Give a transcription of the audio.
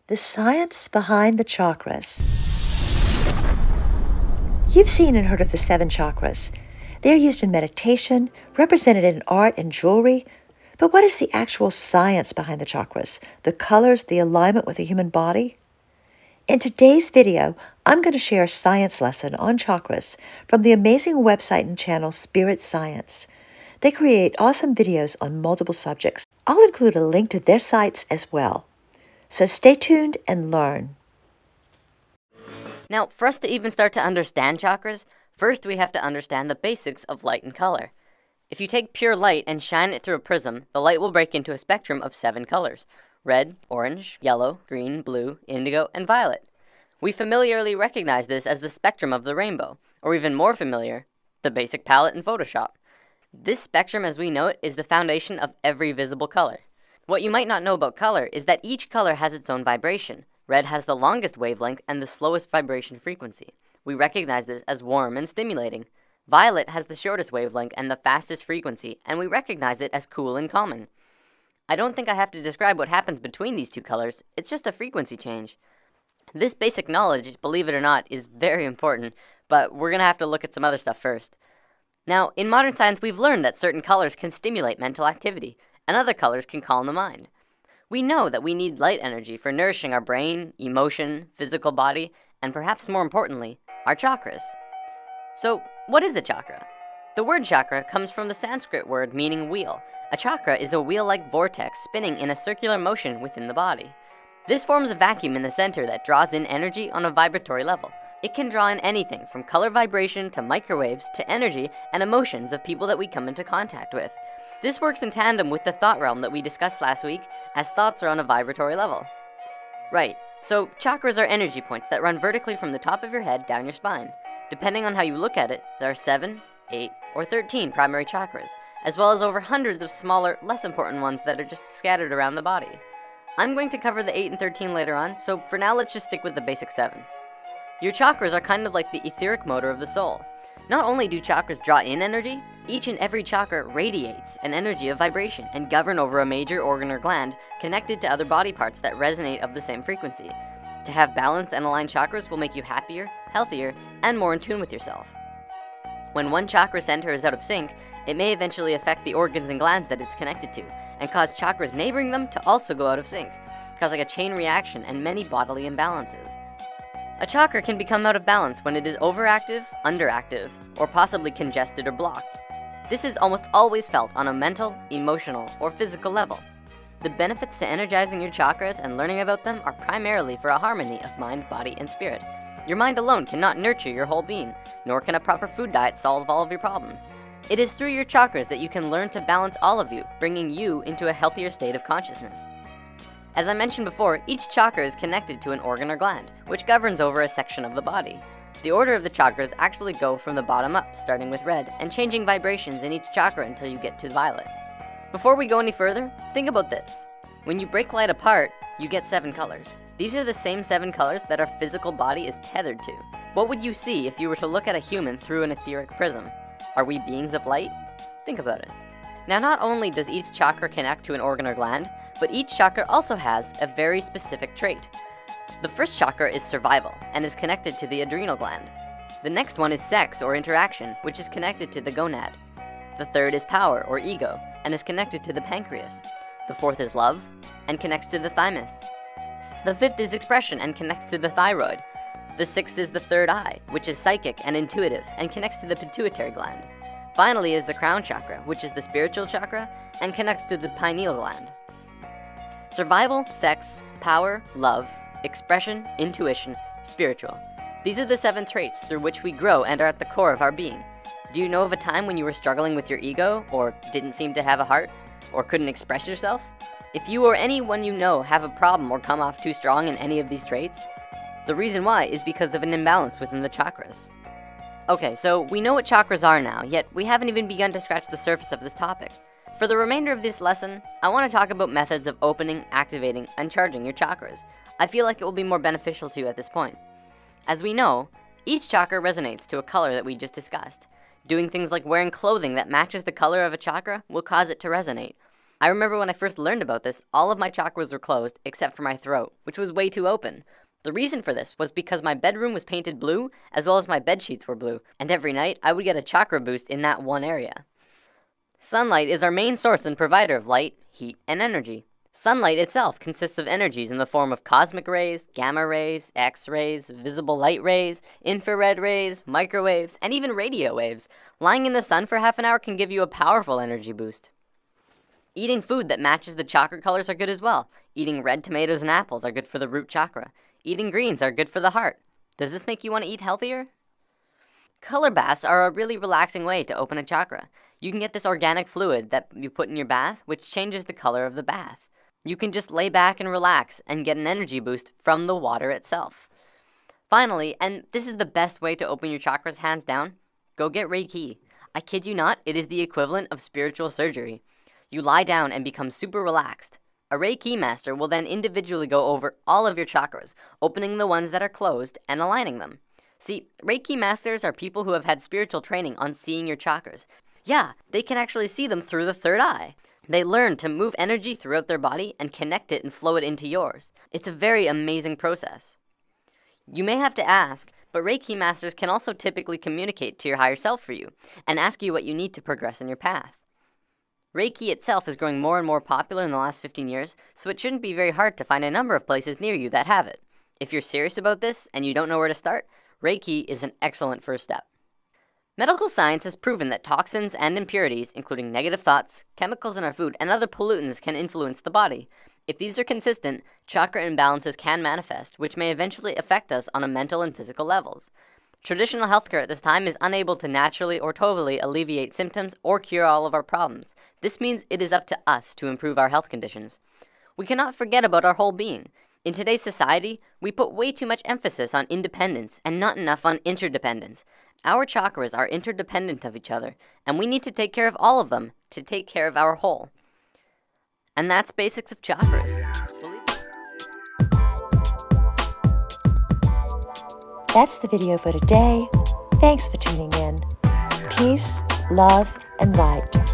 The science behind the chakras. You've seen and heard of the 7 chakras. They're used in meditation, represented in art and jewelry. But what is the actual science behind the chakras, the colors, the alignment with the human body? In today's video, I'm going to share a science lesson on chakras from the amazing website and channel Spirit Science. They create awesome videos on multiple subjects. I'll include a link to their sites as well. So stay tuned and learn. Now, for us to even start to understand chakras, first we have to understand the basics of light and color. If you take pure light and shine it through a prism, the light will break into a spectrum of 7 colors: red, orange, yellow, green, blue, indigo, and violet. We familiarly recognize this as the spectrum of the rainbow, or even more familiar, the basic palette in Photoshop. This spectrum, as we know it, is the foundation of every visible color. What you might not know about color is that each color has its own vibration. Red has the longest wavelength and the slowest vibration frequency. We recognize this as warm and stimulating. Violet has the shortest wavelength and the fastest frequency, and we recognize it as cool and calming. I don't think I have to describe what happens between these two colors. It's just a frequency change. This basic knowledge, believe it or not, is very important, but we're going to have to look at some other stuff first. Now, in modern science, we've learned that certain colors can stimulate mental activity, and other colors can calm the mind. We know that we need light energy for nourishing our brain, emotion, physical body, and perhaps more importantly, our chakras. So, what is a chakra? The word chakra comes from the Sanskrit word meaning wheel. A chakra is a wheel-like vortex spinning in a circular motion within the body. This forms a vacuum in the center that draws in energy on a vibratory level. It can draw in anything from color vibration to microwaves to energy and emotions of people that we come into contact with. This works in tandem with the thought realm that we discussed last week, as thoughts are on a vibratory level. Right, so chakras are energy points that run vertically from the top of your head down your spine. Depending on how you look at it, there are 7, 8, or 13 primary chakras, as well as over hundreds of smaller, less important ones that are just scattered around the body. I'm going to cover the 8 and 13 later on, so for now let's just stick with the basic 7. Your chakras are kind of like the etheric motor of the soul. Not only do chakras draw in energy, each and every chakra radiates an energy of vibration and govern over a major organ or gland connected to other body parts that resonate of the same frequency. To have balanced and aligned chakras will make you happier, healthier, and more in tune with yourself. When one chakra center is out of sync, it may eventually affect the organs and glands that it's connected to, and cause chakras neighboring them to also go out of sync, causing a chain reaction and many bodily imbalances. A chakra can become out of balance when it is overactive, underactive, or possibly congested or blocked. This is almost always felt on a mental, emotional, or physical level. The benefits to energizing your chakras and learning about them are primarily for a harmony of mind, body, and spirit. Your mind alone cannot nurture your whole being, nor can a proper food diet solve all of your problems. It is through your chakras that you can learn to balance all of you, bringing you into a healthier state of consciousness. As I mentioned before, each chakra is connected to an organ or gland, which governs over a section of the body. The order of the chakras actually go from the bottom up, starting with red, and changing vibrations in each chakra until you get to violet. Before we go any further, think about this. When you break light apart, you get 7 colors. These are the same 7 colors that our physical body is tethered to. What would you see if you were to look at a human through an etheric prism? Are we beings of light? Think about it. Now, not only does each chakra connect to an organ or gland, but each chakra also has a very specific trait. The first chakra is survival and is connected to the adrenal gland. The next one is sex or interaction, which is connected to the gonad. The third is power or ego and is connected to the pancreas. The fourth is love and connects to the thymus. The fifth is expression and connects to the thyroid. The sixth is the third eye, which is psychic and intuitive and connects to the pituitary gland. Finally is the crown chakra, which is the spiritual chakra and connects to the pineal gland. Survival, sex, power, love, expression, intuition, spiritual. These are the 7 traits through which we grow and are at the core of our being. Do you know of a time when you were struggling with your ego, or didn't seem to have a heart, or couldn't express yourself? If you or anyone you know have a problem or come off too strong in any of these traits, the reason why is because of an imbalance within the chakras. Okay, so we know what chakras are now, yet we haven't even begun to scratch the surface of this topic. For the remainder of this lesson, I want to talk about methods of opening, activating, and charging your chakras. I feel like it will be more beneficial to you at this point. As we know, each chakra resonates to a color that we just discussed. Doing things like wearing clothing that matches the color of a chakra will cause it to resonate. I remember when I first learned about this, all of my chakras were closed except for my throat, which was way too open. The reason for this was because my bedroom was painted blue, as well as my bed sheets were blue, and every night I would get a chakra boost in that one area. Sunlight is our main source and provider of light, heat, and energy. Sunlight itself consists of energies in the form of cosmic rays, gamma rays, X-rays, visible light rays, infrared rays, microwaves, and even radio waves. Lying in the sun for half an hour can give you a powerful energy boost. Eating food that matches the chakra colors are good as well. Eating red tomatoes and apples are good for the root chakra. Eating greens are good for the heart. Does this make you want to eat healthier? Color baths are a really relaxing way to open a chakra. You can get this organic fluid that you put in your bath, which changes the color of the bath. You can just lay back and relax and get an energy boost from the water itself. Finally, and this is the best way to open your chakras hands down, go get Reiki. I kid you not, it is the equivalent of spiritual surgery. You lie down and become super relaxed. A Reiki master will then individually go over all of your chakras, opening the ones that are closed and aligning them. See, Reiki masters are people who have had spiritual training on seeing your chakras. Yeah, they can actually see them through the third eye. They learn to move energy throughout their body and connect it and flow it into yours. It's a very amazing process. You may have to ask, but Reiki masters can also typically communicate to your higher self for you and ask you what you need to progress in your path. Reiki itself is growing more and more popular in the last 15 years, so it shouldn't be very hard to find a number of places near you that have it. If you're serious about this and you don't know where to start, Reiki is an excellent first step. Medical science has proven that toxins and impurities, including negative thoughts, chemicals in our food, and other pollutants can influence the body. If these are consistent, chakra imbalances can manifest, which may eventually affect us on a mental and physical levels. Traditional healthcare at this time is unable to naturally or totally alleviate symptoms or cure all of our problems. This means it is up to us to improve our health conditions. We cannot forget about our whole being. In today's society, we put way too much emphasis on independence and not enough on interdependence. Our chakras are interdependent of each other, and we need to take care of all of them to take care of our whole. And that's basics of chakras. That's the video for today. Thanks for tuning in. Peace, love, and light.